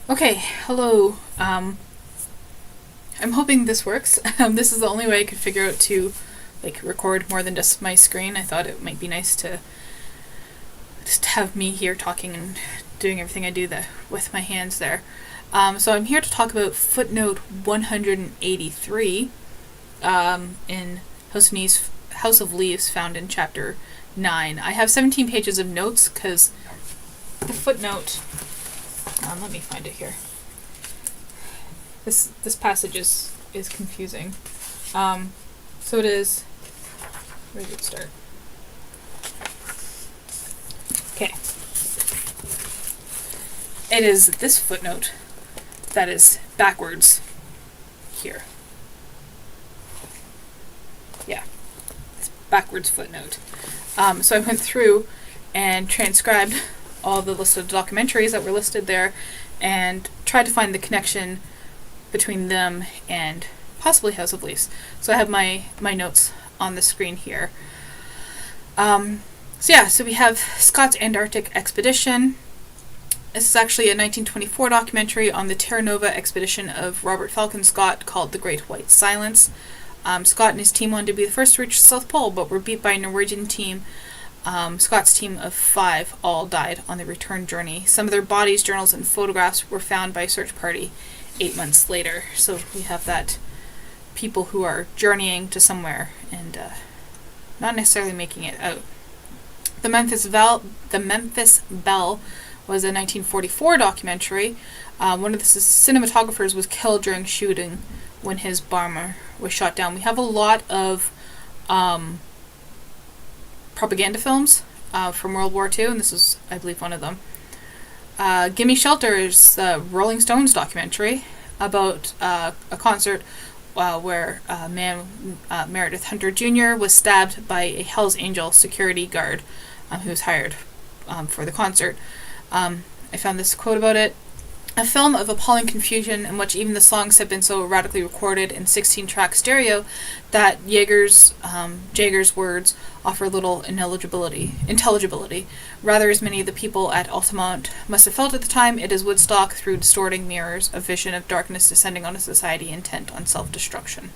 Okay, hello. I'm hoping this works. This is the only way I could figure out to record more than just my screen. I thought it might be nice to just have me here talking and doing everything I do with my hands there. So I'm here to talk about Footnote 183 in House of Leaves, found in Chapter 9. I have 17 pages of notes because the footnote. Let me find it here. This passage is confusing. So it is. Where did it start? Okay. It is this footnote that is backwards here. Yeah, this backwards footnote. So I went through and transcribed all the list of documentaries that were listed there and tried to find the connection between them and possibly House of Leaves. So I have my notes on the screen here. So we have Scott's Antarctic Expedition. This is actually a 1924 documentary on the Terra Nova expedition of Robert Falcon Scott called The Great White Silence. Scott and his team wanted to be the first to reach the South Pole, but were beat by a Norwegian team. Scott's team of 5 all died on the return journey. Some of their bodies, journals, and photographs were found by a search party 8 months later. So we have that people who are journeying to somewhere and not necessarily making it out. The Memphis Belle was a 1944 documentary. One of the cinematographers was killed during shooting when his bomber was shot down. We have a lot of propaganda films from World War II, and this is, I believe, one of them. Gimme Shelter is the Rolling Stones documentary about a concert where Meredith Hunter Jr. was stabbed by a Hells Angel security guard who was hired for the concert. I found this quote about it. A film of appalling confusion in which even the songs have been so radically recorded in 16-track stereo that Jaeger's words offer little intelligibility. Rather, as many of the people at Altamont must have felt at the time, it is Woodstock through distorting mirrors, a vision of darkness descending on a society intent on self-destruction.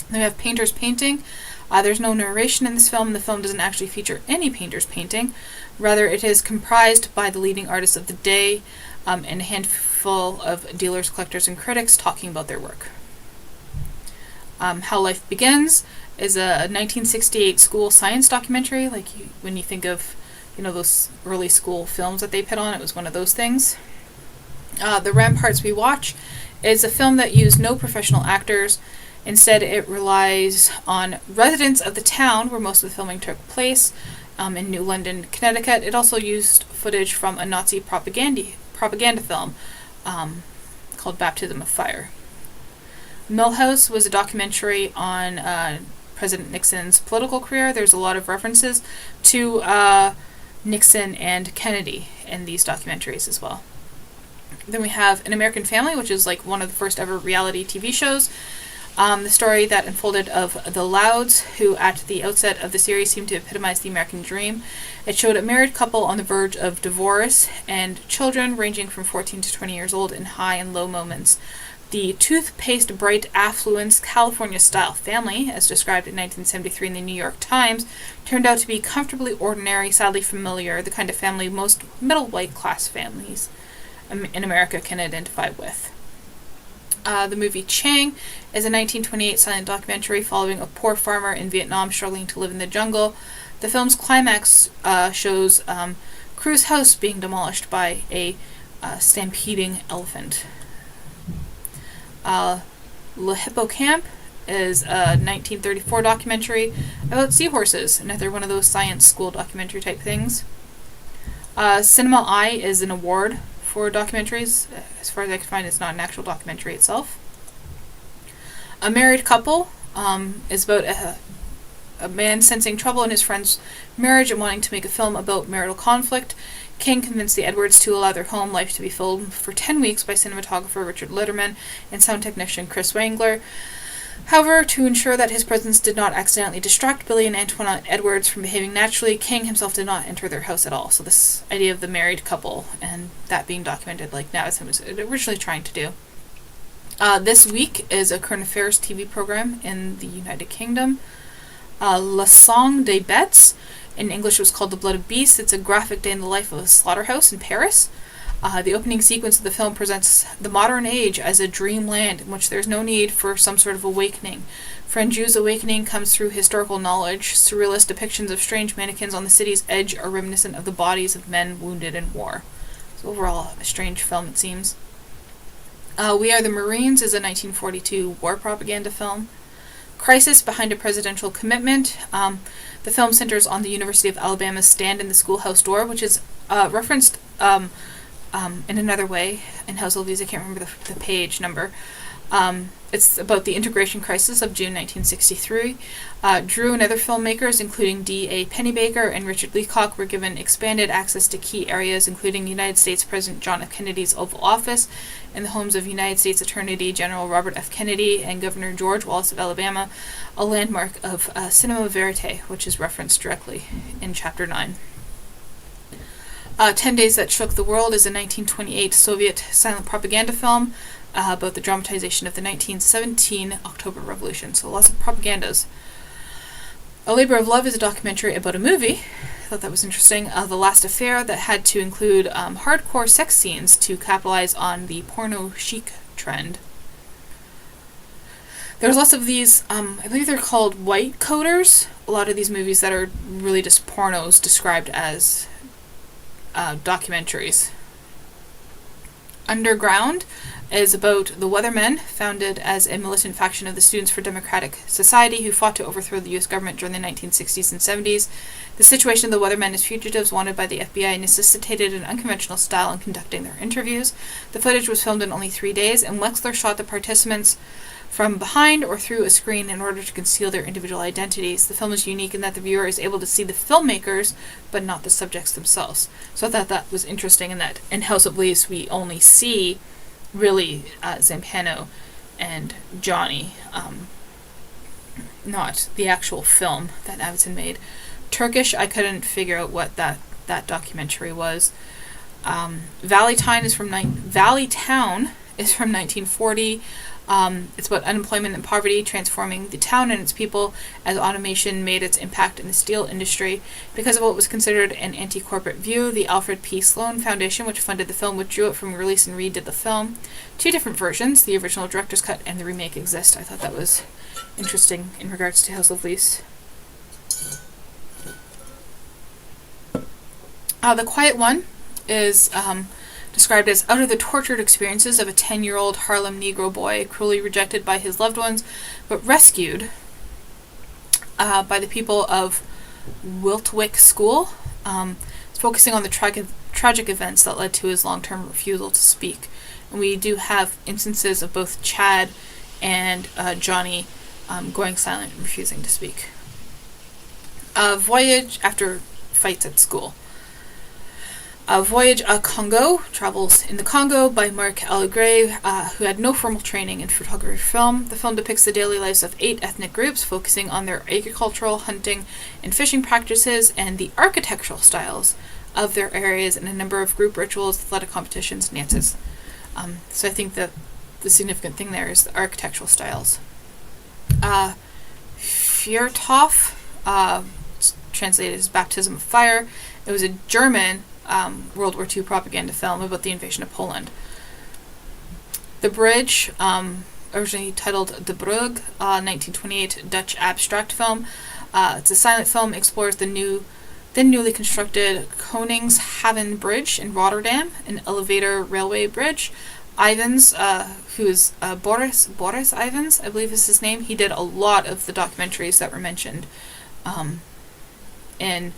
Then we have Painter's Painting. There's no narration in this film. The film doesn't actually feature any painter's painting. Rather, it is comprised by the leading artists of the day and a handful of dealers, collectors, and critics talking about their work. How Life Begins is a 1968 school science documentary. When you think of, those early school films that they put on, it was one of those things. The Ramparts We Watch is a film that used no professional actors. Instead, it relies on residents of the town where most of the filming took place, in New London, Connecticut. It also used footage from a Nazi propaganda film called Baptism of Fire. Millhouse was a documentary on President Nixon's political career. There's a lot of references to Nixon and Kennedy in these documentaries as well. Then we have An American Family, which is one of the first ever reality TV shows. The story that unfolded of the Louds, who at the outset of the series seemed to epitomize the American dream. It showed a married couple on the verge of divorce and children ranging from 14 to 20 years old in high and low moments. The toothpaste bright affluence California-style family, as described in 1973 in the New York Times, turned out to be comfortably ordinary, sadly familiar, the kind of family most middle-white class families in America can identify with. The movie Chang is a 1928 silent documentary following a poor farmer in Vietnam struggling to live in the jungle. The film's climax shows Crew's house being demolished by a stampeding elephant. Le Hippocampe is a 1934 documentary about seahorses, another one of those science school documentary type things. Cinema Eye is an award for documentaries. As far as I can find, it's not an actual documentary itself. A Married Couple is about a man sensing trouble in his friend's marriage and wanting to make a film about marital conflict. King convinced the Edwards to allow their home life to be filmed for 10 weeks by cinematographer Richard Litterman and sound technician Chris Wangler. However, to ensure that his presence did not accidentally distract Billy and Antoinette Edwards from behaving naturally, King himself did not enter their house at all. So this idea of the married couple and that being documented like Navison was originally trying to do. This Week is a current affairs TV program in the United Kingdom. La Sang des Bêtes, in English it was called The Blood of Beasts. It's a graphic day in the life of a slaughterhouse in Paris. The opening sequence of the film presents the modern age as a dreamland in which there's no need for some sort of awakening. Franju's awakening comes through historical knowledge. Surrealist depictions of strange mannequins on the city's edge are reminiscent of the bodies of men wounded in war. So overall, a strange film, it seems. We Are the Marines is a 1942 war propaganda film. Crisis Behind a Presidential Commitment. The film centers on the University of Alabama's stand in the schoolhouse door, which is referenced in another way in House of Leaves. I can't remember the page number. It's about the integration crisis of June 1963. Drew and other filmmakers, including D.A. Pennebaker and Richard Leacock, were given expanded access to key areas, including United States President John F. Kennedy's Oval Office and the homes of United States Attorney General Robert F. Kennedy and Governor George Wallace of Alabama, a landmark of cinema verite, which is referenced directly in Chapter 9. 10 Days That Shook the World is a 1928 Soviet silent propaganda film about the dramatization of the 1917 October Revolution. So lots of propagandas. A Labor of Love is a documentary about a movie. I thought that was interesting. The Last Affair, that had to include hardcore sex scenes to capitalize on the porno chic trend. There's lots of these, I believe they're called white coders. A lot of these movies that are really just pornos described as documentaries. Underground is about the Weathermen, founded as a militant faction of the Students for Democratic Society who fought to overthrow the U.S. government during the 1960s and 70s. The situation of the Weathermen as fugitives wanted by the FBI necessitated an unconventional style in conducting their interviews. The footage was filmed in only 3 days, and Wexler shot the participants from behind or through a screen in order to conceal their individual identities. The film is unique in that the viewer is able to see the filmmakers, but not the subjects themselves. So I thought that was interesting in that in House of Leaves we only see really Zampano and Johnny, not the actual film that Avildsen made. Turkish, I couldn't figure out what that documentary was. Valley Town is from 1940. It's about unemployment and poverty, transforming the town and its people as automation made its impact in the steel industry. Because of what was considered an anti-corporate view, the Alfred P. Sloan Foundation, which funded the film, withdrew it from release and redid the film. 2 different versions, the original director's cut and the remake, exist. I thought that was interesting in regards to House of Leaves. The Quiet One is described as out of the tortured experiences of a 10-year-old Harlem Negro boy cruelly rejected by his loved ones, but rescued by the people of Wiltwyck School. It's focusing on the tragic events that led to his long-term refusal to speak. And we do have instances of both Chad and Johnny going silent and refusing to speak. Voyage after fights at school. Voyage à Congo, Travels in the Congo by Marc Allegre, who had no formal training in photography or film. The film depicts the daily lives of 8 ethnic groups, focusing on their agricultural, hunting, and fishing practices and the architectural styles of their areas and a number of group rituals, athletic competitions, and dances. So I think that the significant thing there is the architectural styles. Fjörthof, translated as Baptism of Fire. It was a German World War II propaganda film about the invasion of Poland. The Bridge, originally titled De Brug, 1928 Dutch abstract film. It's a silent film, explores the newly constructed Koningshaven Bridge in Rotterdam, an elevator railway bridge. Ivans, who is Boris Ivans, I believe is his name, he did a lot of the documentaries that were mentioned in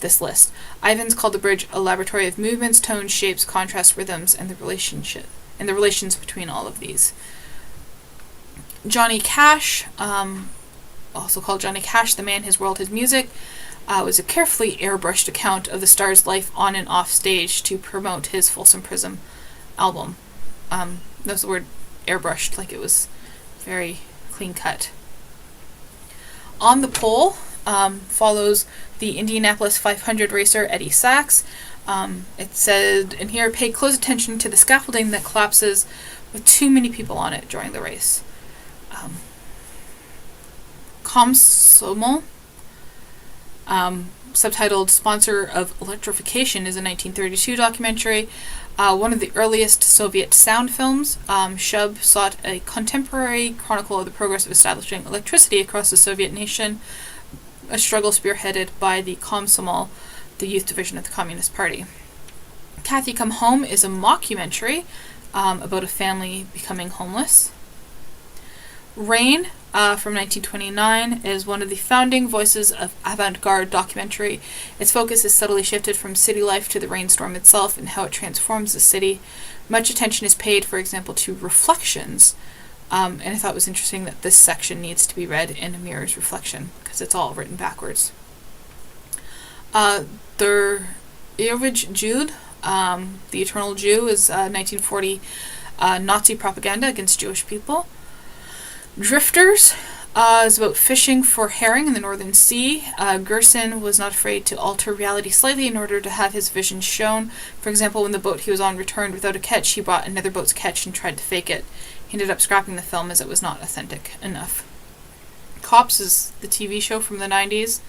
this list. Ivans called the bridge a laboratory of movements, tones, shapes, contrast, rhythms, and the relations between all of these. Johnny Cash, also called Johnny Cash, The Man, His World, His Music, was a carefully airbrushed account of the star's life on and off stage to promote his Folsom Prism album. That's the word airbrushed, like it was very, clean cut. On the pole follows the Indianapolis 500 racer Eddie Sachs. It said in here, pay close attention to the scaffolding that collapses with too many people on it during the race. Komsomol, subtitled Sponsor of Electrification, is a 1932 documentary, one of the earliest Soviet sound films. Shub sought a contemporary chronicle of the progress of establishing electricity across the Soviet nation, a struggle spearheaded by the Komsomol, the youth division of the Communist Party. Kathy Come Home is a mockumentary about a family becoming homeless. Rain, from 1929, is one of the founding voices of avant-garde documentary. Its focus is subtly shifted from city life to the rainstorm itself and how it transforms the city. Much attention is paid, for example, to reflections. And I thought it was interesting that this section needs to be read in a mirror's reflection, because it's all written backwards. The Ewig Jude, The Eternal Jew, is 1940 Nazi propaganda against Jewish people. Drifters is about fishing for herring in the Northern Sea. Gerson was not afraid to alter reality slightly in order to have his vision shown. For example, when the boat he was on returned without a catch, he brought another boat's catch and tried to fake it. He ended up scrapping the film as it was not authentic enough. Cops is the TV show from the 90s.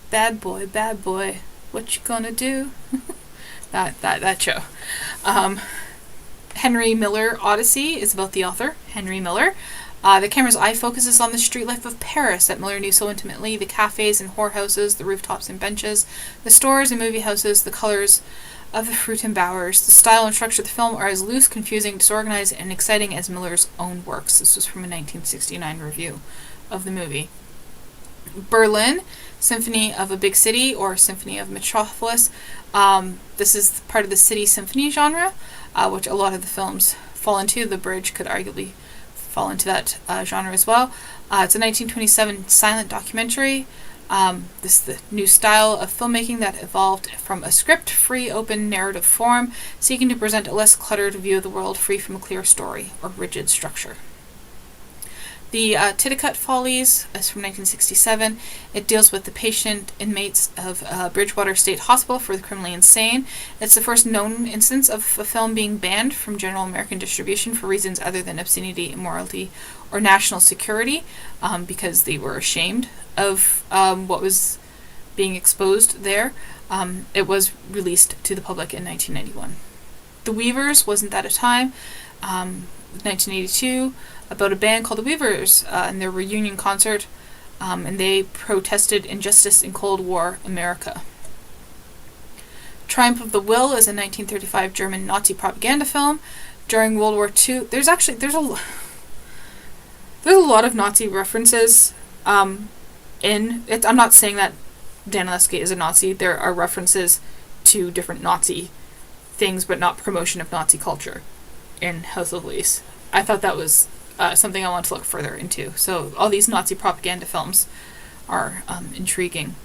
Bad boy, what you gonna do? that show. Henry Miller Odyssey is about the author, Henry Miller. The camera's eye focuses on the street life of Paris that Miller knew so intimately, the cafes and whorehouses, the rooftops and benches, the stores and movie houses, the colors of the fruit and bowers. The style and structure of the film are as loose, confusing, disorganized, and exciting as Miller's own works. This was from a 1969 review of the movie. Berlin, Symphony of a Big City, or Symphony of Metropolis. This is part of the city symphony genre, which a lot of the films fall into. The Bridge could arguably fall into that genre as well. It's a 1927 silent documentary. This is the new style of filmmaking that evolved from a script-free, open narrative form, seeking to present a less cluttered view of the world, free from a clear story or rigid structure. The Titicut Follies is from 1967. It deals with the patient inmates of Bridgewater State Hospital for the criminally insane. It's the first known instance of a film being banned from general American distribution for reasons other than obscenity, immorality, or national security, because they were ashamed of what was being exposed there. It was released to the public in 1991. The Weavers, Wasn't That a Time? 1982, about a band called the Weavers and their reunion concert, and they protested injustice in Cold War America. Triumph of the Will is a 1935 German Nazi propaganda film. During World War II, there's a lot of Nazi references in it. I'm not saying that Dan Oleski is a Nazi. There are references to different Nazi things, but not promotion of Nazi culture in House of Leaves. I thought that was something I want to look further into. So all these Nazi propaganda films are intriguing.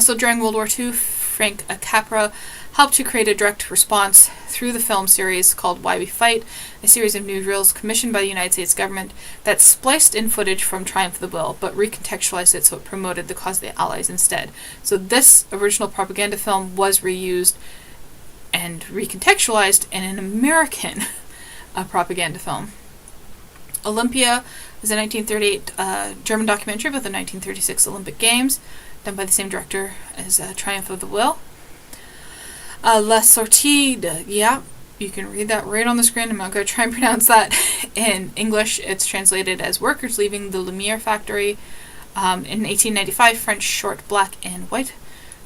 So during World War II, Frank Capra helped to create a direct response through the film series called Why We Fight, a series of newsreels commissioned by the United States government that spliced in footage from Triumph of the Will, but recontextualized it so it promoted the cause of the Allies instead. So this original propaganda film was reused and recontextualized in an American propaganda film. Olympia is a 1938 German documentary about the 1936 Olympic Games, done by the same director as Triumph of the Will. La Sortie, yeah, you can read that right on the screen. I'm not going to try and pronounce that. In English, it's translated as Workers Leaving the Lumiere Factory. In 1895, French short Black and White.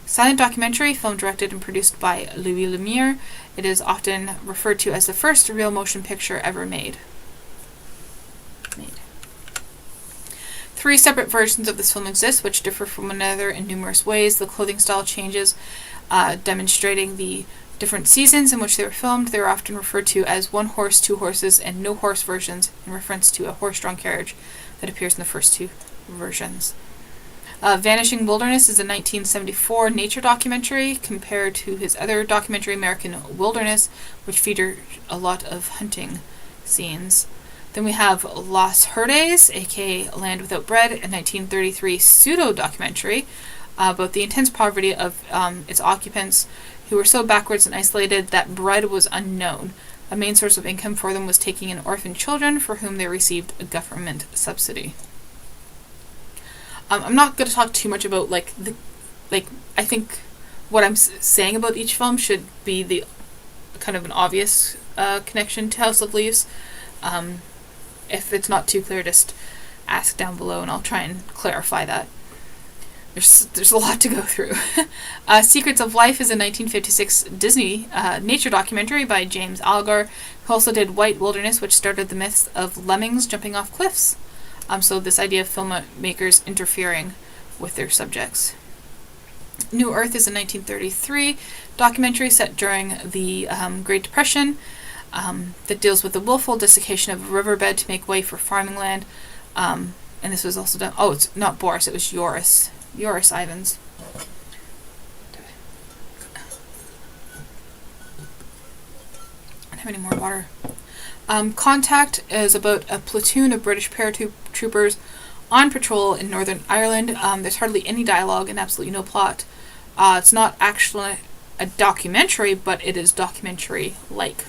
Silent documentary, film directed and produced by Louis Lumiere. It is often referred to as the first real motion picture ever made. 3 separate versions of this film exist, which differ from one another in numerous ways. The clothing style changes, demonstrating the different seasons in which they were filmed. They are often referred to as 1 horse, 2 horses, and no horse versions, in reference to a horse-drawn carriage that appears in the first 2 versions. Vanishing Wilderness is a 1974 nature documentary compared to his other documentary, American Wilderness, which featured a lot of hunting scenes. Then we have Los Herdes, aka Land Without Bread, a 1933 pseudo-documentary about the intense poverty of its occupants, who were so backwards and isolated that bread was unknown. A main source of income for them was taking in orphan children for whom they received a government subsidy. I'm not going to talk too much about I think what I'm saying about each film should be the kind of an obvious connection to House of Leaves. If it's not too clear, just ask down below and I'll try and clarify that. There's a lot to go through. Secrets of Life is a 1956 Disney nature documentary by James Algar, who also did White Wilderness, which started the myths of lemmings jumping off cliffs. So this idea of filmmakers interfering with their subjects. New Earth is a 1933 documentary set during the Great Depression that deals with the willful desiccation of a riverbed to make way for farming land. And this was also done... Oh, it's not Boris, it was Joris Ivans. I don't have any more water. Contact is about a platoon of British paratroopers on patrol in Northern Ireland. There's hardly any dialogue and absolutely no plot. It's not actually a documentary, but it is documentary-like.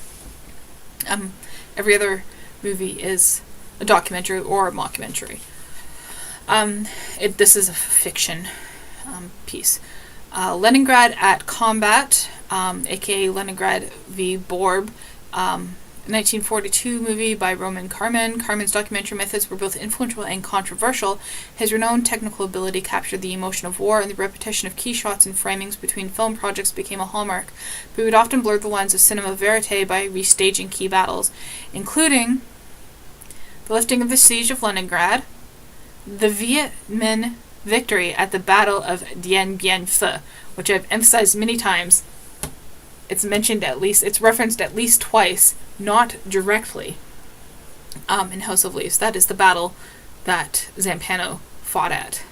Every other movie is a documentary or a mockumentary. This is a fiction piece. Leningrad at Combat, aka Leningrad v. Borb, 1942 movie by Roman Karman. Karman's documentary methods were both influential and controversial. His renowned technical ability captured the emotion of war, and the repetition of key shots and framings between film projects became a hallmark. But he would often blur the lines of cinema verite by restaging key battles, including the lifting of the siege of Leningrad, the Viet Minh victory at the Battle of Dien Bien Phu, which I've emphasized many times. It's referenced at least twice, not directly, in House of Leaves. That is the battle that Zampano fought at.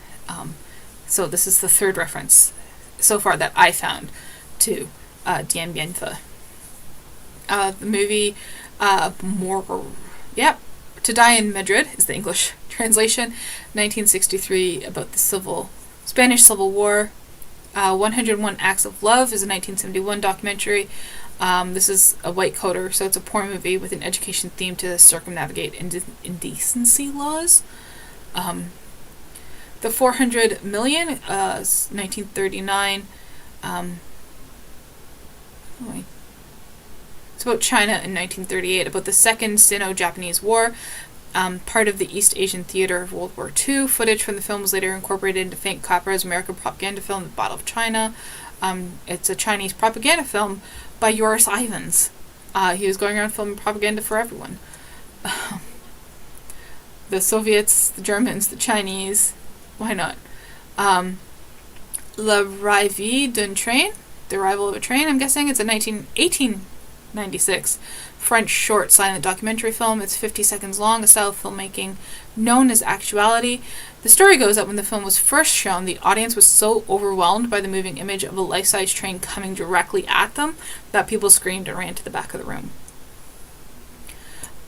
So this is the third reference so far that I found to Dien Bien Phu. The movie To Die in Madrid is the English translation. 1963, about the Spanish Civil War. 101 Acts of Love is a 1971 documentary. This is a white coder, so it's a porn movie with an education theme to circumnavigate indecency laws. The 400 Million is 1939. It's about China in 1938, about the Second Sino-Japanese War. Part of the East Asian theater of World War II. Footage from the film was later incorporated into Frank Capra's American propaganda film, The Battle of China. It's a Chinese propaganda film by Joris Ivans. He was going around filming propaganda for everyone. The Soviets, the Germans, the Chinese. Why not? L'arrivée d'un train, The Arrival of a Train, I'm guessing. It's a 1896 French short silent documentary film. It's 50 seconds long, a style of filmmaking known as actuality. The story goes that when the film was first shown, the audience was so overwhelmed by the moving image of a life-size train coming directly at them that people screamed and ran to the back of the room.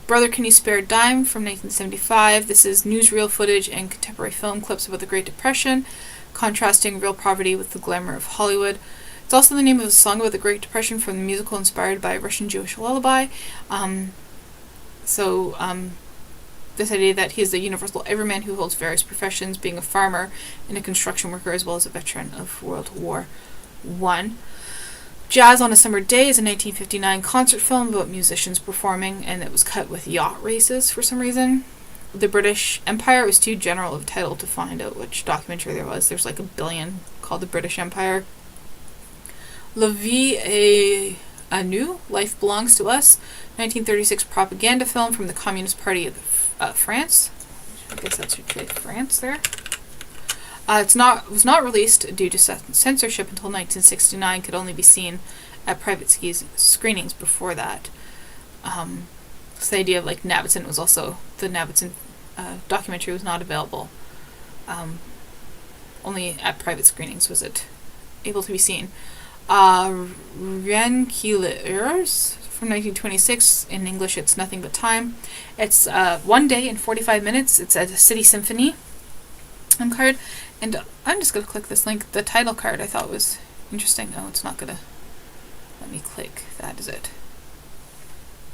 Brother, Can You Spare a Dime from 1975. This is newsreel footage and contemporary film clips about the Great Depression, contrasting real poverty with the glamour of Hollywood. It's also the name of a song about the Great Depression from the musical inspired by a Russian Jewish lullaby. This idea that he is the universal everyman who holds various professions, being a farmer and a construction worker, as well as a veteran of World War I. Jazz on a Summer Day is a 1959 concert film about musicians performing, and it was cut with yacht races for some reason. The British Empire was too general of a title to find out which documentary there was. There's like a billion called The British Empire. La Vie est à nous, Life Belongs to Us, 1936 propaganda film from the Communist Party of France. I guess that should say France there. It was not released due to censorship until 1969. Could only be seen at private screenings before that. So the idea of like Nabokov was also the Nabokov documentary was not available. Only at private screenings was it able to be seen. Renkielers from 1926. In English, it's Nothing But Time. It's 1 day and 45 minutes. It's a City Symphony card. And I'm just going to click this link. The title card I thought was interesting. Oh, it's not going to let me click. That is it.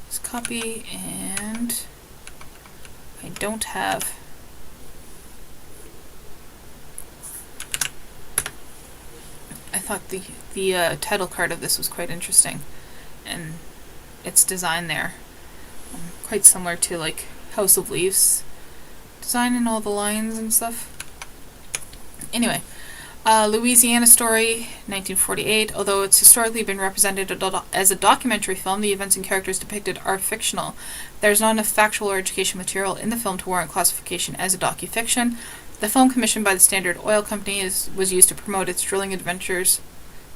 Just copy, and I don't have... I thought the title card of this was quite interesting, and its design there, quite similar to like House of Leaves design and all the lines and stuff. Anyway, Louisiana Story, 1948. Although it's historically been represented as a documentary film, the events and characters depicted are fictional. There's not enough factual or education material in the film to warrant classification as a docu-fiction. The film, commissioned by the Standard Oil Company, was used to promote its drilling ventures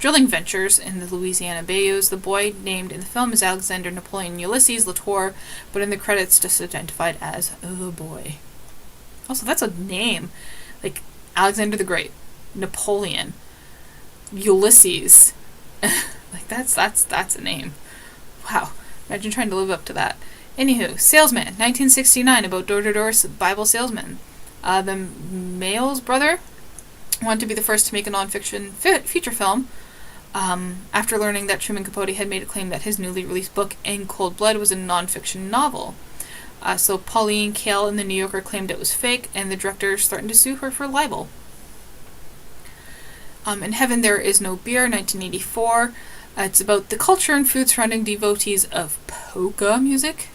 in the Louisiana bayous. The boy named in the film is Alexander Napoleon Ulysses Latour, but in the credits just identified as the boy. Also, that's a name. Like, Alexander the Great, Napoleon, Ulysses. Like, that's a name. Wow. Imagine trying to live up to that. Anywho, Salesman, 1969, about door-to-door Bible salesman. The Mayo's brother wanted to be the first to make a non-fiction feature film after learning that Truman Capote had made a claim that his newly released book, In Cold Blood, was a non-fiction novel. So Pauline Kael in The New Yorker claimed it was fake, and the directors threatened to sue her for libel. In Heaven There Is No Beer, 1984. It's about the culture and food surrounding devotees of polka music.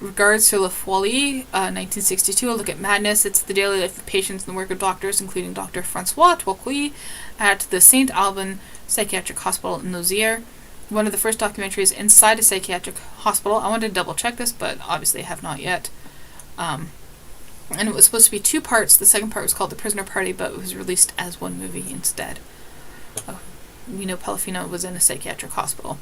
Regards to La Folie, 1962, A Look at Madness. It's the daily life of patients and the work of doctors, including Dr. Francois Touquet at the St. Alban Psychiatric Hospital in Lozère. One of the first documentaries inside a psychiatric hospital. I wanted to double check this, but obviously I have not yet. And it was supposed to be 2 parts. The second part was called The Prisoner Party, but it was released as one movie instead. Pelafino was in a psychiatric hospital.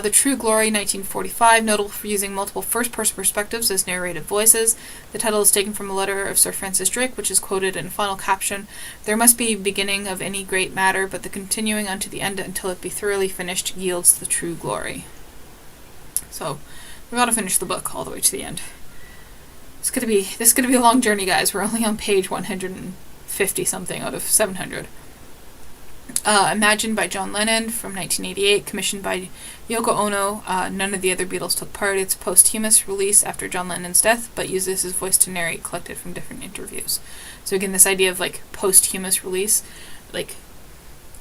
The True Glory, 1945, notable for using multiple first-person perspectives as narrative voices. The title is taken from a letter of Sir Francis Drake, which is quoted in a final caption. There must be beginning of any great matter, but the continuing unto the end until it be thoroughly finished yields the true glory. So, we've got to finish the book all the way to the end. This is gonna be a long journey, guys. We're only on page 150-something out of 700. Imagine by John Lennon from 1988, commissioned by Yoko Ono. None of the other Beatles took part. It's a posthumous release after John Lennon's death, but uses his voice to narrate collected from different interviews. So again, this idea of like posthumous release, like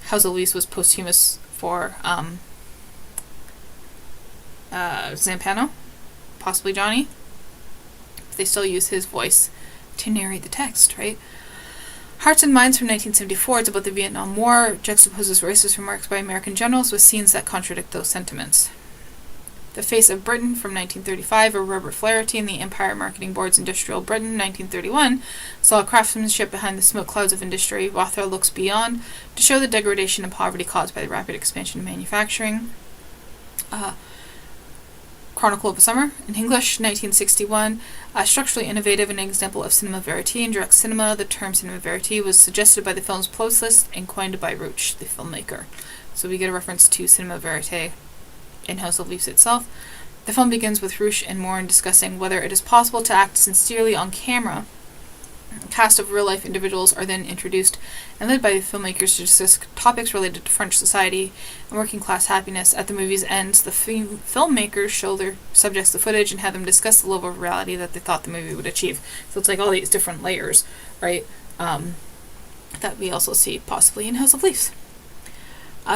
House of Leaves was posthumous for Zampano, possibly Johnny. They still use his voice to narrate the text, right? Hearts and Minds from 1974, it's about the Vietnam War, juxtaposes racist remarks by American generals with scenes that contradict those sentiments. The Face of Britain from 1935, or Robert Flaherty in the Empire Marketing Board's Industrial Britain, 1931, saw craftsmanship behind the smoke clouds of industry. Rothwell looks beyond to show the degradation and poverty caused by the rapid expansion of manufacturing. Chronicle of a Summer, in English, 1961. Structurally innovative and an example of cinema verite in direct cinema. The term cinema verite was suggested by the film's plots list and coined by Roach, the filmmaker. So we get a reference to cinema verite in House of Leaves itself. The film begins with Roach and Morin discussing whether it is possible to act sincerely on camera. A cast of real-life individuals are then introduced and led by the filmmakers to discuss topics related to French society and working-class happiness. At the movie's end, the filmmakers show their subjects the footage and have them discuss the level of reality that they thought the movie would achieve. So it's like all these different layers, right, that we also see possibly in House of Leaves.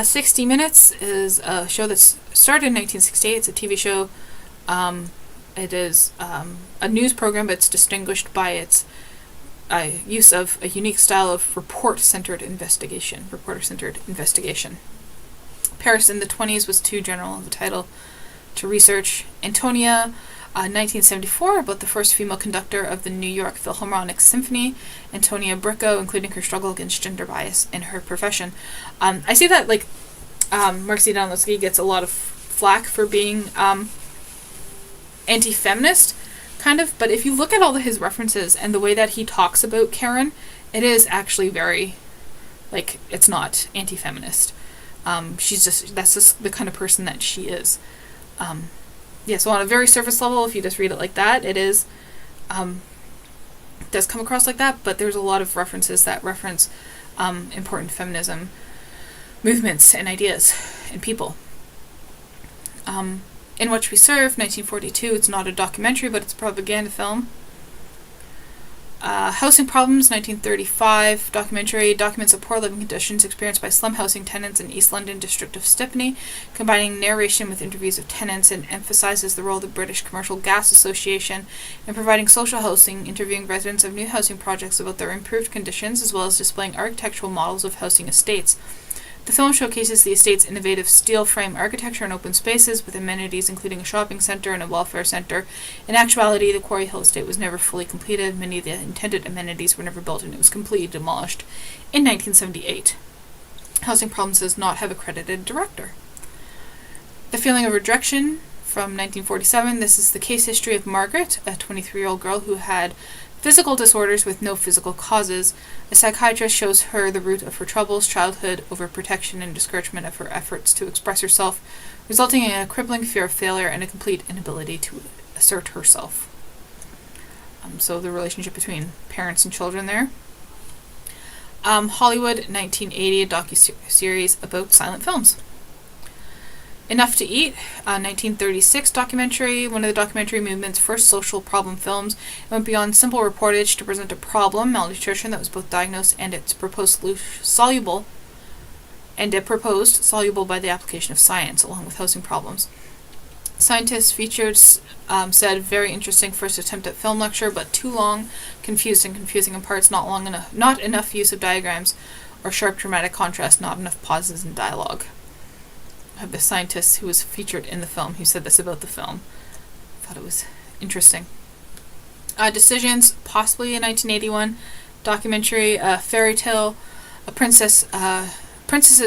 60 Minutes is a show that's started in 1968. It's a TV show. It is a news program, but it's distinguished by its use of a unique style of reporter-centered investigation. Paris in the 20s was too general of a title to research. Antonia, 1974, about the first female conductor of the New York Philharmonic Symphony, Antonia Bricco, including her struggle against gender bias in her profession. I see that, like, Marcy Donlowski gets a lot of flack for being anti-feminist, kind of, but if you look at all of his references and the way that he talks about Karen, it is actually very, like, it's not anti-feminist. That's just the kind of person that she is. Yeah, so on a very surface level, if you just read it like that, does come across like that, but there's a lot of references that reference important feminism movements and ideas and people. In Which We Serve, 1942, it's not a documentary, but it's a propaganda film. Housing Problems, 1935, documentary, documents the poor living conditions experienced by slum housing tenants in East London district of Stepney, combining narration with interviews of tenants, and emphasizes the role of the British Commercial Gas Association in providing social housing, interviewing residents of new housing projects about their improved conditions, as well as displaying architectural models of housing estates. The film showcases the estate's innovative steel frame architecture and open spaces, with amenities including a shopping centre and a welfare centre. In actuality, the Quarry Hill estate was never fully completed. Many of the intended amenities were never built, and it was completely demolished in 1978. Housing Problems does not have a credited director. The Feeling of Rejection from 1947. This is the case history of Margaret, a 23-year-old girl who had physical disorders with no physical causes. A psychiatrist shows her the root of her troubles, childhood, overprotection, and discouragement of her efforts to express herself, resulting in a crippling fear of failure and a complete inability to assert herself. So the relationship between parents and children there. Hollywood, 1980, a docu-series about silent films. Enough to Eat, a 1936 documentary, one of the documentary movement's first social problem films. It went beyond simple reportage to present a problem, malnutrition, that was both diagnosed and its proposed soluble by the application of science, along with housing problems. Scientists featured said very interesting first attempt at film lecture, but too long, confusing in parts, not enough use of diagrams or sharp dramatic contrast, not enough pauses in dialogue. Of the scientist who was featured in the film who said this about the film. I thought it was interesting. Decisions, possibly a 1981 documentary, a fairy tale, a princess's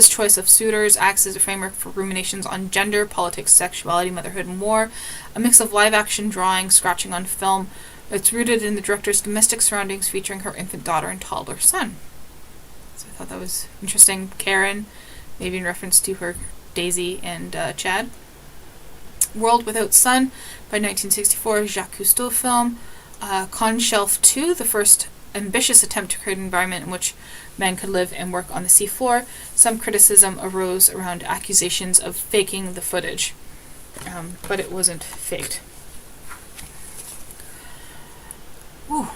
choice of suitors acts as a framework for ruminations on gender, politics, sexuality, motherhood, and war. A mix of live-action drawing, scratching on film. It's rooted in the director's domestic surroundings, featuring her infant daughter and toddler son. So I thought that was interesting. Karen, maybe in reference to her Daisy and Chad. World Without Sun by 1964, Jacques Cousteau film. Conshelf 2, the first ambitious attempt to create an environment in which men could live and work on the seafloor. Some criticism arose around accusations of faking the footage, but it wasn't faked. Ooh.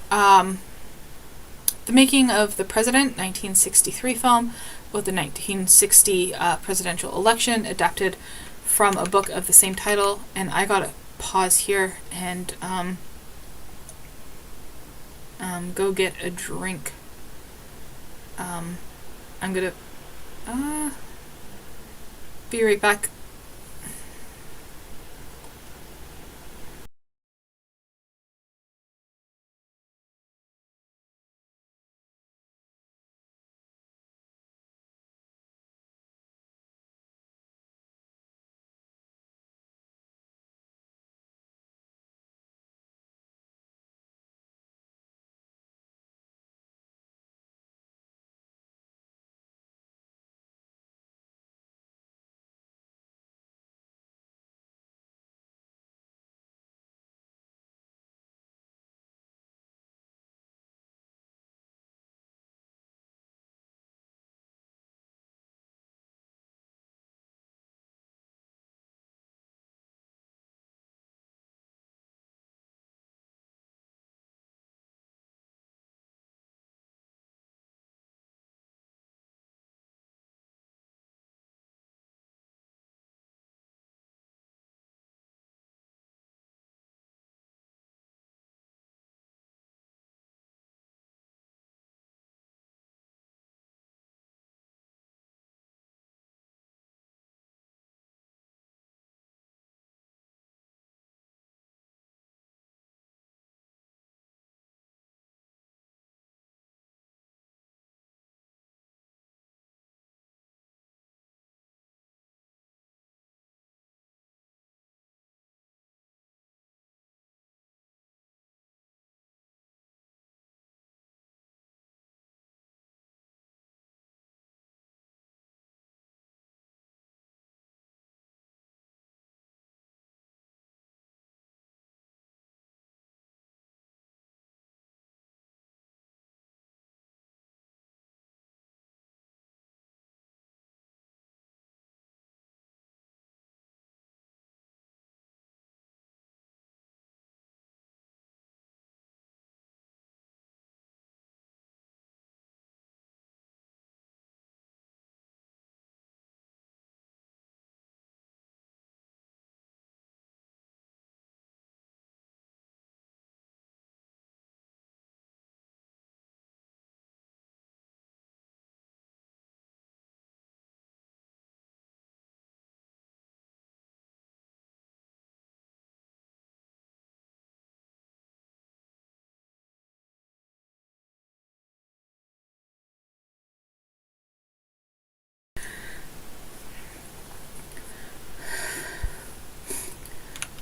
The Making of the President, 1963 film, with the 1960 presidential election, adapted from a book of the same title. And I gotta pause here and go get a drink. I'm gonna be right back.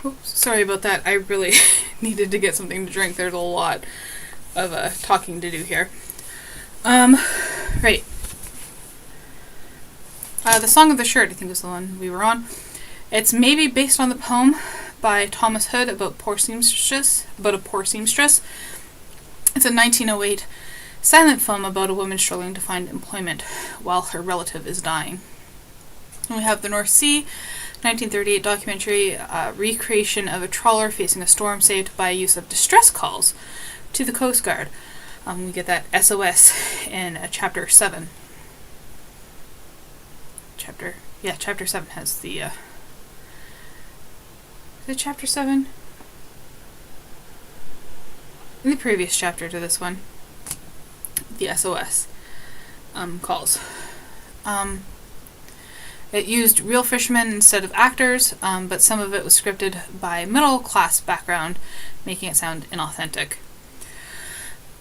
Oops, sorry about that. I really needed to get something to drink. There's a lot of talking to do here. Right. The Song of the Shirt, I think, is the one we were on. It's maybe based on the poem by Thomas Hood about a poor seamstress. It's a 1908 silent film about a woman struggling to find employment while her relative is dying. And we have The North Sea, 1938 documentary, recreation of a trawler facing a storm saved by use of distress calls to the Coast Guard. We get that SOS in Chapter 7. Chapter 7 has the... is it Chapter 7? In the previous chapter to this one, the SOS calls. It used real fishermen instead of actors, but some of it was scripted by middle-class background, making it sound inauthentic.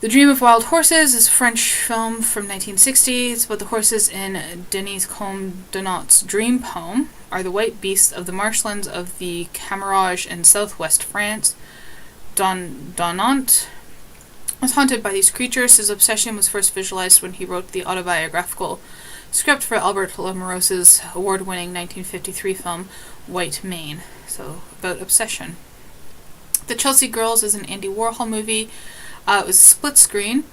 The Dream of Wild Horses is a French film from 1960. It's about the horses in Denis Comte-Donat's dream poem are the white beasts of the marshlands of the Camargue in southwest France. Donant was haunted by these creatures. His obsession was first visualized when he wrote the autobiographical script for Albert Lamourouse's award-winning 1953 film White Mane. So, about obsession. The Chelsea Girls is an Andy Warhol movie. It was split screen,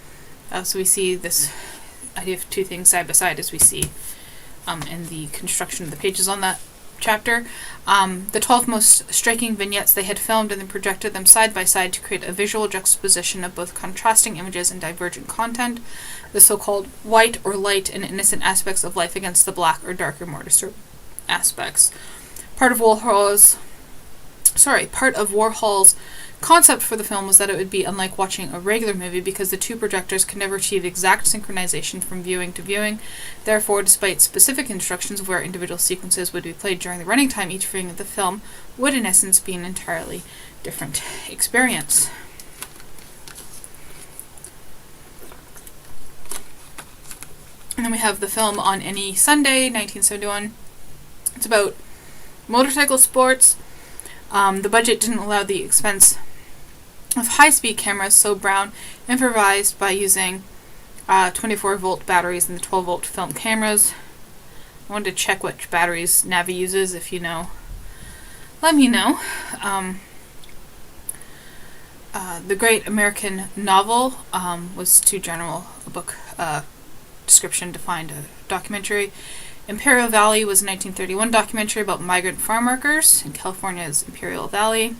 so we see this idea of two things side by side as we see in the construction of the pages on that chapter. The 12 most striking vignettes they had filmed and then projected them side by side to create a visual juxtaposition of both contrasting images and divergent content, the so-called white or light and innocent aspects of life against the black or darker, more disturbed aspects. Part of Warhol's concept for the film was that it would be unlike watching a regular movie because the two projectors could never achieve exact synchronization from viewing to viewing. Therefore, despite specific instructions of where individual sequences would be played during the running time, each viewing of the film would in essence be an entirely different experience. And then we have the film On Any Sunday, 1971. It's about motorcycle sports. The budget didn't allow the expense of high-speed cameras, so Brown improvised by using 24-volt batteries in the 12-volt film cameras. I wanted to check which batteries Navi uses. If you know, let me know. The Great American Novel was too general a book description to find a documentary. Imperial Valley was a 1931 documentary about migrant farm workers in California's Imperial Valley.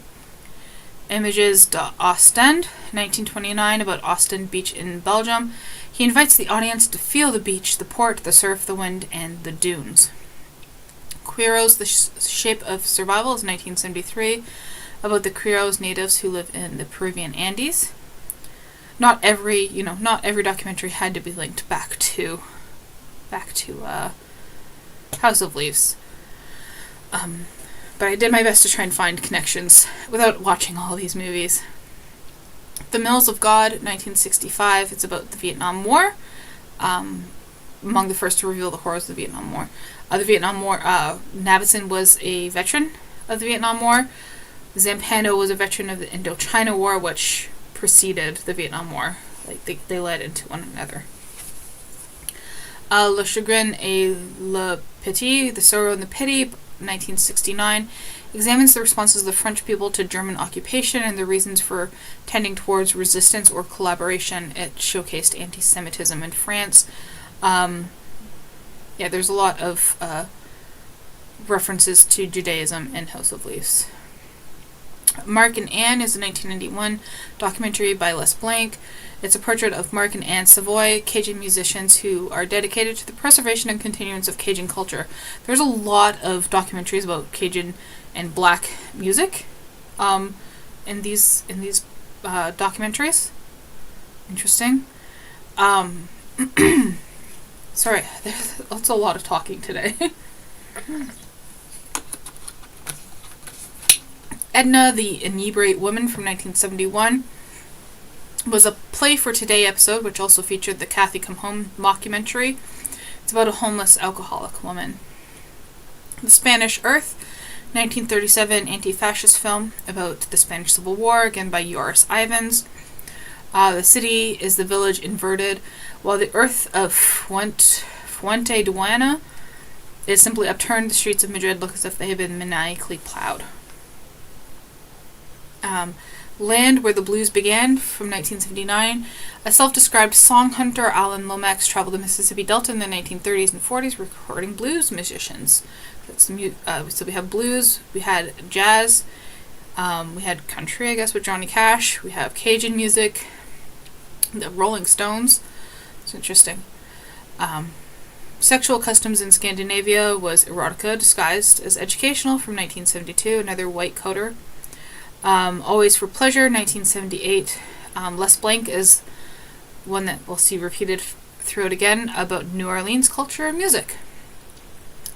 Images d'Ostend, 1929, about Ostend Beach in Belgium. He invites the audience to feel the beach, the port, the surf, the wind, and the dunes. Quiros, The Shape of Survival is 1973, about the Quiros natives who live in the Peruvian Andes. Not every documentary had to be linked back to House of Leaves. But I did my best to try and find connections without watching all these movies. The Mills of God, 1965. It's about the Vietnam War. Among the first to reveal the horrors of the Vietnam War. The Vietnam War, Navidson was a veteran of the Vietnam War. Zampano was a veteran of the Indochina War, which preceded the Vietnam War. Like they led into one another. Le Chagrin et le Pity, The Sorrow and the Pity, 1969, examines the responses of the French people to German occupation and the reasons for tending towards resistance or collaboration. It showcased anti-Semitism in France. There's a lot of references to Judaism in House of Leaves. Mark and Anne is a 1991 documentary by Les Blanc. It's a portrait of Mark and Anne Savoy, Cajun musicians who are dedicated to the preservation and continuance of Cajun culture. There's a lot of documentaries about Cajun and black music in these documentaries. Interesting. Sorry, that's a lot of talking today. Edna, the Inebriate Woman from 1971 was a Play for Today episode, which also featured the Kathy Come Home mockumentary. It's about a homeless alcoholic woman. The Spanish Earth, 1937 anti-fascist film about the Spanish Civil War, again by Joris Ivens. The city is the village inverted, while the earth of Fuente Duana is simply upturned. The streets of Madrid look as if they have been maniacally plowed. Land Where the Blues Began, from 1979. A self-described song hunter, Alan Lomax traveled the Mississippi Delta in the 1930s and 40s recording blues musicians. So we have blues, we had jazz, we had country, I guess, with Johnny Cash. We have Cajun music, the Rolling Stones. It's interesting. Sexual Customs in Scandinavia was erotica disguised as educational, from 1972. Another white coder. Always for Pleasure, 1978. Les Blanc is one that we'll see repeated throughout again, about New Orleans culture and music.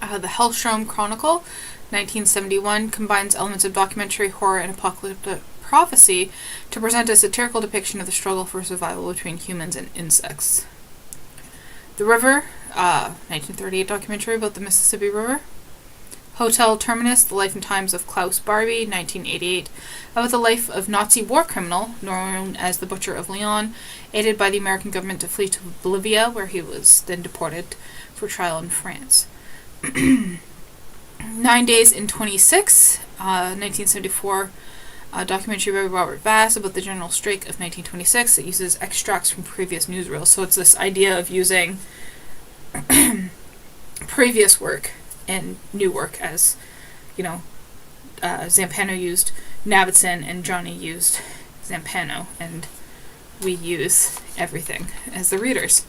The Hellstrom Chronicle, 1971, combines elements of documentary, horror, and apocalyptic prophecy to present a satirical depiction of the struggle for survival between humans and insects. The River, 1938 documentary about the Mississippi River. Hotel Terminus, The Life and Times of Klaus Barbie, 1988, about the life of Nazi war criminal, known as the Butcher of Lyon, aided by the American government to flee to Bolivia, where he was then deported for trial in France. 9 Days in 26, 1974, documentary by Robert Bass about the general strike of 1926. It uses extracts from previous newsreels, so it's this idea of using previous work and new work, as, Zampano used Navidson and Johnny used Zampano, and we use everything as the readers.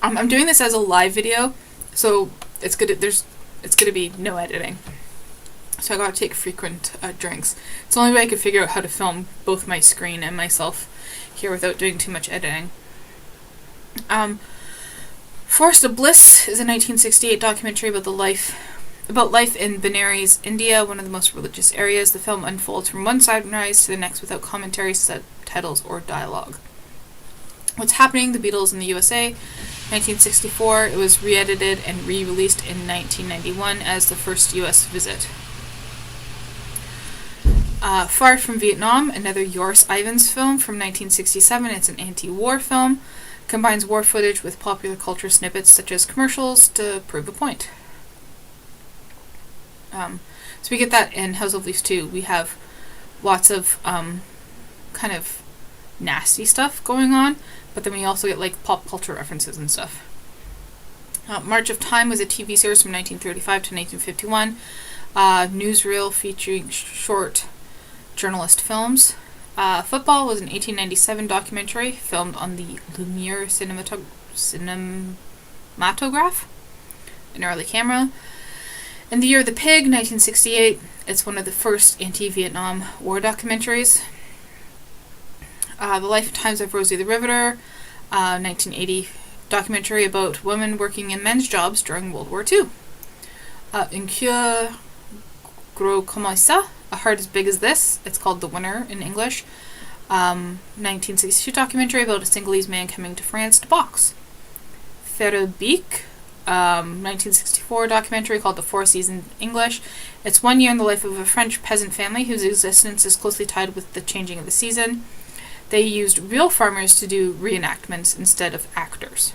I'm doing this as a live video, so it's gonna be no editing. So I gotta take frequent drinks. It's the only way I could figure out how to film both my screen and myself here without doing too much editing. Forest of Bliss is a 1968 documentary about life in Benares, India, one of the most religious areas. The film unfolds from one sunrise to the next without commentary, subtitles, or dialogue. What's Happening? The Beatles in the USA, 1964. It was re-edited and re-released in 1991 as the first US visit. Far From Vietnam, another Joris Ivens film from 1967. It's an anti-war film. Combines war footage with popular culture snippets such as commercials to prove a point. So we get that in House of Leaves too. We have lots of kind of nasty stuff going on, but then we also get like pop culture references and stuff. March of Time was a TV series from 1935 to 1951. Newsreel featuring short journalist films. Football was an 1897 documentary filmed on the Lumiere cinematograph, an early camera. In the Year of the Pig, 1968, it's one of the first anti-Vietnam War documentaries. The Life and Times of Rosie the Riveter, 1980 documentary about women working in men's jobs during World War II. Un cœur gros comme ça, A Heart as Big as This, it's called The Winner in English. 1962 documentary about a Senegalese man coming to France to box. Ferrobic, 1964 documentary called The Four Seasons in English. It's 1 year in the life of a French peasant family whose existence is closely tied with the changing of the season. They used real farmers to do reenactments instead of actors.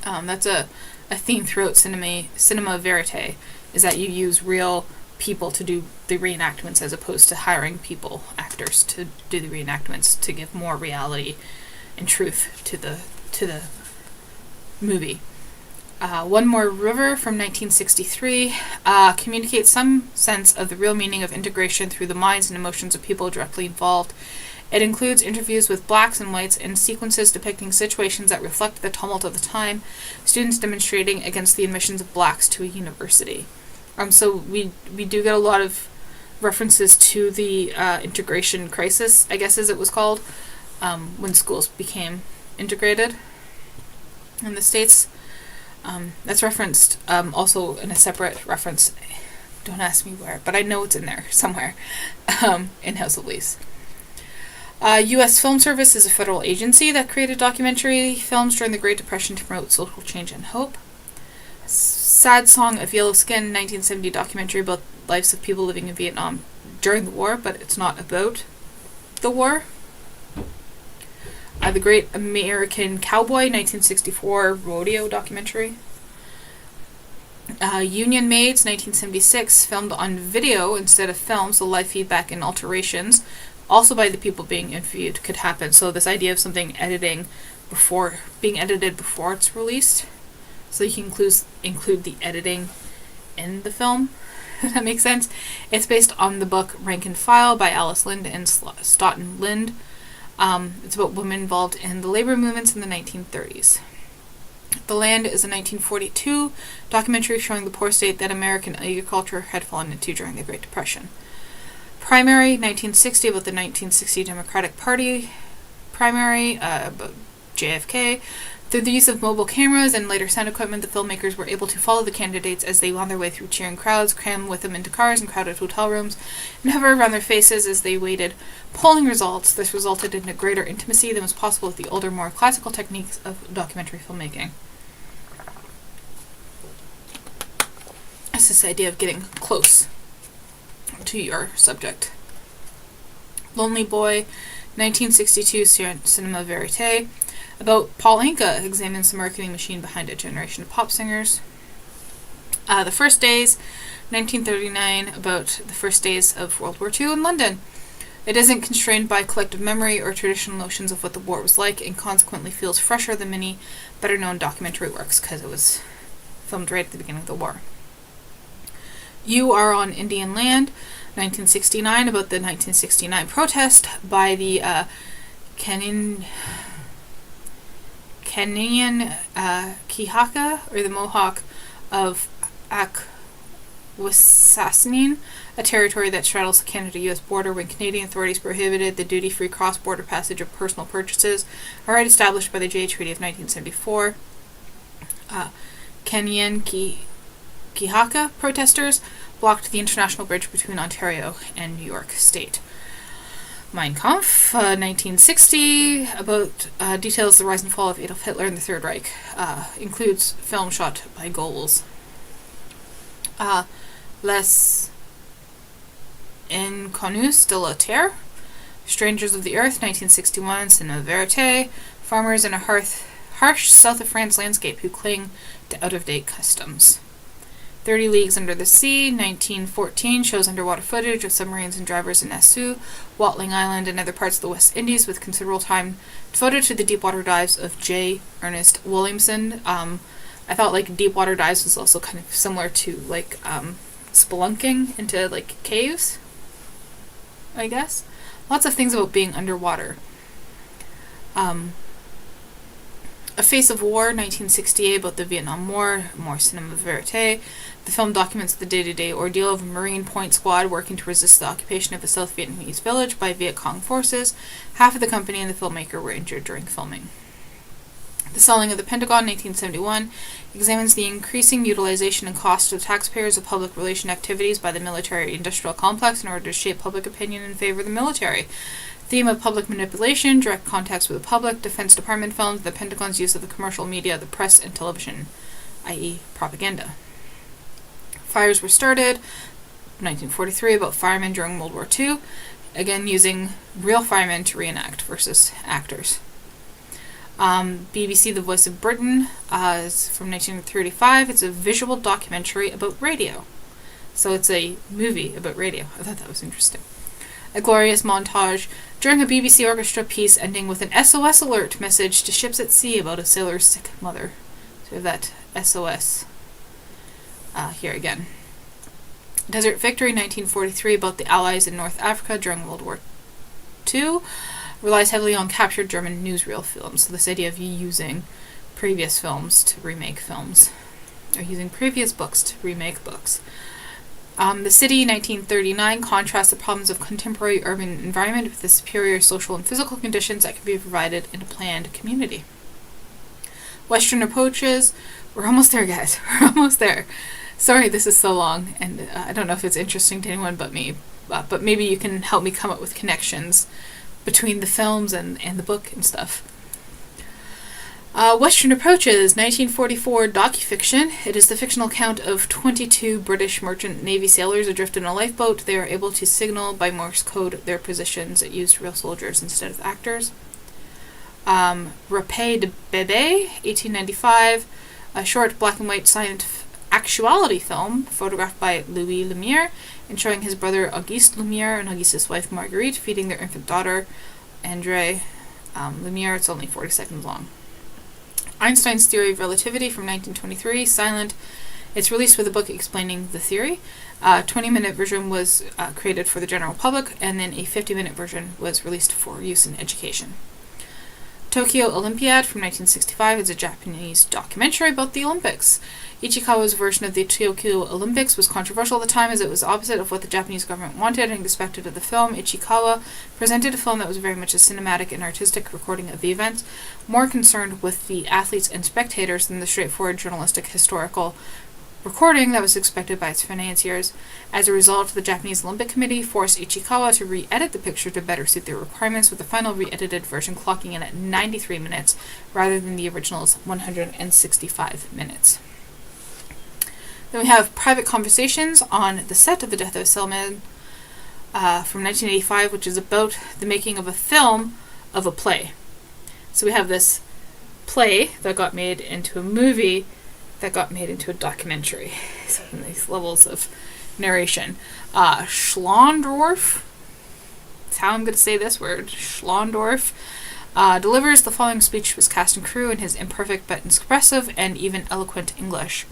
That's a theme throughout cinema verite, is that you use real people to do the reenactments as opposed to hiring actors to do the reenactments to give more reality and truth to the movie. One More River from 1963 communicates some sense of the real meaning of integration through the minds and emotions of people directly involved. It includes interviews with blacks and whites and sequences depicting situations that reflect the tumult of the time, students demonstrating against the admissions of blacks to a university. So we do get a lot of references to the integration crisis, I guess as it was called, when schools became integrated in the States. That's referenced also in a separate reference. Don't ask me where, but I know it's in there somewhere in House of Leaves. U.S. Film Service is a federal agency that created documentary films during the Great Depression to promote social change and hope. Sad Song of Yellow Skin, 1970 documentary about lives of people living in Vietnam during the war, but it's not about the war. The Great American Cowboy, 1964 rodeo documentary. Union Maids, 1976, filmed on video instead of film, so live feedback and alterations, also by the people being interviewed, could happen. So this idea of something being edited before it's released, so you can include the editing in the film. If that makes sense. It's based on the book Rank and File by Alice Lind and Stoughton Lind. It's about women involved in the labor movements in the 1930s. The Land is a 1942 documentary showing the poor state that American agriculture had fallen into during the Great Depression. Primary, 1960, about the 1960 Democratic Party primary, about JFK. Through the use of mobile cameras and later sound equipment, the filmmakers were able to follow the candidates as they wound their way through cheering crowds, cram with them into cars and crowded hotel rooms, and hover around their faces as they waited polling results. This resulted in a greater intimacy than was possible with the older, more classical techniques of documentary filmmaking. It's this idea of getting close to your subject. Lonely Boy, 1962 Cinema Verite, about Paul Anka examines the marketing machine behind a generation of pop singers. The First Days, 1939, about the first days of World War II in London. It isn't constrained by collective memory or traditional notions of what the war was like, and consequently feels fresher than many better-known documentary works because it was filmed right at the beginning of the war. You Are on Indian Land, 1969, about the 1969 protest by the Kenyan Kihaka, or the Mohawk of Akwesasne, a territory that straddles the Canada-U.S. border, when Canadian authorities prohibited the duty-free cross-border passage of personal purchases, a right established by the Jay Treaty of 1974. Kenyan Kihaka protesters blocked the international bridge between Ontario and New York State. Mein Kampf, 1960, about details the rise and fall of Adolf Hitler and the Third Reich. Includes film shot by Goals. Les Inconnus de la Terre, Strangers of the Earth, 1961, Cinema Verite, farmers in a harsh south of France landscape who cling to out-of-date customs. 30 Leagues Under the Sea, 1914, shows underwater footage of submarines and drivers in Nassau, Watling Island, and other parts of the West Indies, with considerable time devoted to the deepwater dives of J. Ernest Williamson. I thought deepwater dives was also kind of similar to spelunking into caves, I guess. Lots of things about being underwater. A Face of War, 1968, about the Vietnam War, more Cinema Verite. The film documents the day-to-day ordeal of a Marine Point squad working to resist the occupation of a South Vietnamese village by Viet Cong forces. Half of the company and the filmmaker were injured during filming. The Selling of the Pentagon, 1971, examines the increasing utilization and cost of taxpayers of public relation activities by the military-industrial complex in order to shape public opinion in favor of the military. Theme of public manipulation, direct contacts with the public, Defense Department films, the Pentagon's use of the commercial media, the press, and television, i.e. propaganda. Fires Were Started, 1943, about firemen during World War II, again using real firemen to reenact versus actors. BBC The Voice of Britain is from 1935. It's a visual documentary about radio. So it's a movie about radio. I thought that was interesting. A glorious montage during a BBC orchestra piece ending with an SOS alert message to ships at sea about a sailor's sick mother. So we have that SOS here again. Desert Victory, 1943, about the Allies in North Africa during World War II, relies heavily on captured German newsreel films. So this idea of using previous films to remake films, or using previous books to remake books. The City, 1939, contrasts the problems of contemporary urban environment with the superior social and physical conditions that can be provided in a planned community. Western Approaches, we're almost there, guys. We're almost there. Sorry this is so long, and I don't know if it's interesting to anyone but me, but maybe you can help me come up with connections between the films and the book and stuff. Western Approaches, 1944 docufiction. It is the fictional account of 22 British merchant navy sailors adrift in a lifeboat. They are able to signal by Morse code their positions. It used real soldiers instead of actors. Rapé de Bébé, 1895, a short black and white science actuality film photographed by Louis Lumière and showing his brother Auguste Lumière and Auguste's wife Marguerite feeding their infant daughter, André Lumière. It's only 40 seconds long. Einstein's Theory of Relativity from 1923, silent. It's released with a book explaining the theory. A 20-minute version was created for the general public, and then a 50-minute version was released for use in education. Tokyo Olympiad from 1965 is a Japanese documentary about the Olympics. Ichikawa's version of the Tokyo Olympics was controversial at the time as it was opposite of what the Japanese government wanted and expected of the film. Ichikawa presented a film that was very much a cinematic and artistic recording of the events, more concerned with the athletes and spectators than the straightforward journalistic historical recording that was expected by its financiers. As a result, the Japanese Olympic Committee forced Ichikawa to re-edit the picture to better suit their requirements, with the final re-edited version clocking in at 93 minutes rather than the original's 165 minutes. Then we have Private Conversations on the set of The Death of a Salesman from 1985, which is about the making of a film of a play. So we have this play that got made into a movie that got made into a documentary. So in these levels of narration. Schlondorf, that's how I'm going to say this word, Schlondorf, delivers the following speech to his cast and crew in his imperfect but expressive and even eloquent English.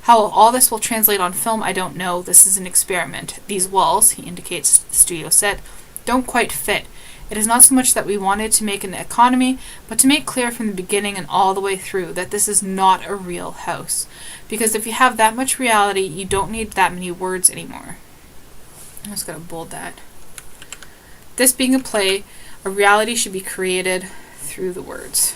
How all this will translate on film, I don't know. This is an experiment. These walls, he indicates the studio set, don't quite fit. It is not so much that we wanted to make an economy, but to make clear from the beginning and all the way through that this is not a real house. Because if you have that much reality, you don't need that many words anymore. I'm just going to bold that. This being a play, a reality should be created through the words.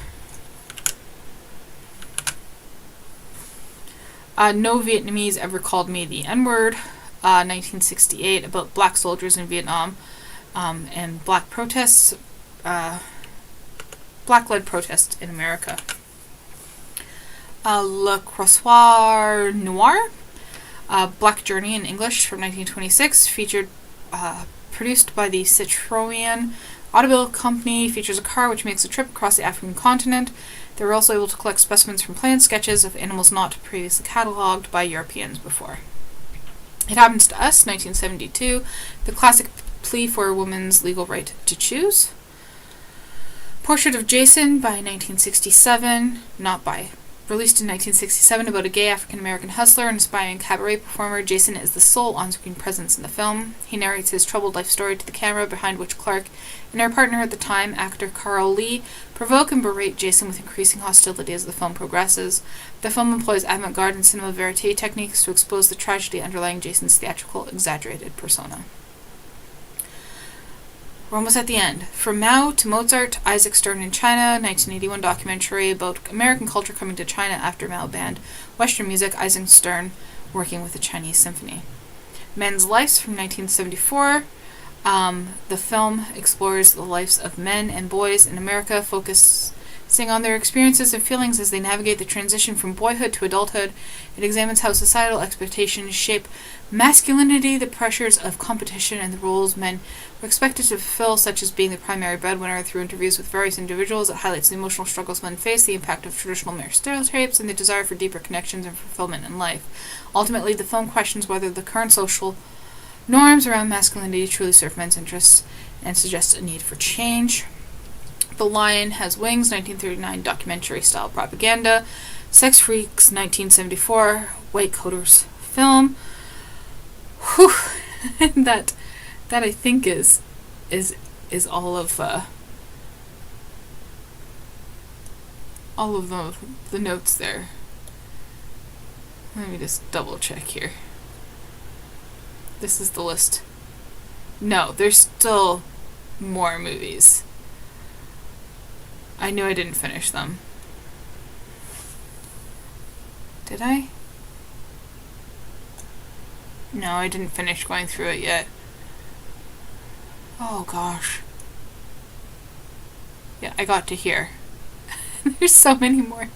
No Vietnamese ever called me the N-word, 1968, about black soldiers in Vietnam. And black protests, black-led protests in America. Le Croissoir Noir, Black Journey in English from 1926, featured, produced by the Citroën Automobile Company, features a car which makes a trip across the African continent. They were also able to collect specimens from plant sketches of animals not previously catalogued by Europeans before. It Happens to Us, 1972, the classic plea for a woman's legal right to choose. Portrait of Jason by 1967, released in 1967 about a gay African-American hustler and aspiring cabaret performer. Jason is the sole on-screen presence in the film. He narrates his troubled life story to the camera, behind which Clark and her partner at the time, actor Carl Lee, provoke and berate Jason with increasing hostility as the film progresses. The film employs avant-garde and cinema verite techniques to expose the tragedy underlying Jason's theatrical, exaggerated persona. We're almost at the end. From Mao to Mozart, Isaac Stern in China, 1981 documentary about American culture coming to China after Mao banned Western music, Isaac Stern working with the Chinese Symphony. Men's Lives from 1974. The film explores the lives of men and boys in America, focusing on their experiences and feelings as they navigate the transition from boyhood to adulthood. It examines how societal expectations shape masculinity, the pressures of competition, and the roles men were expected to fulfill, such as being the primary breadwinner. Through interviews with various individuals, it highlights the emotional struggles men face, the impact of traditional male stereotypes, and the desire for deeper connections and fulfillment in life. Ultimately, the film questions whether the current social norms around masculinity truly serve men's interests and suggests a need for change. The Lion Has Wings, 1939 documentary-style propaganda. Sex Freaks, 1974 white coaters film. Whew. that I think is all of the notes there. Let me just double check here. This is the list. No, there's still more movies. I knew I didn't finish them. Did I? No, I didn't finish going through it yet. Oh gosh. Yeah, I got to here. There's so many more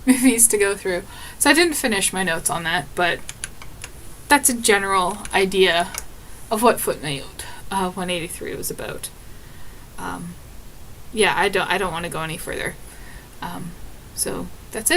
movies to go through. So I didn't finish my notes on that, but that's a general idea of what Footnote 183 was about. Yeah, I don't want to go any further. So that's it.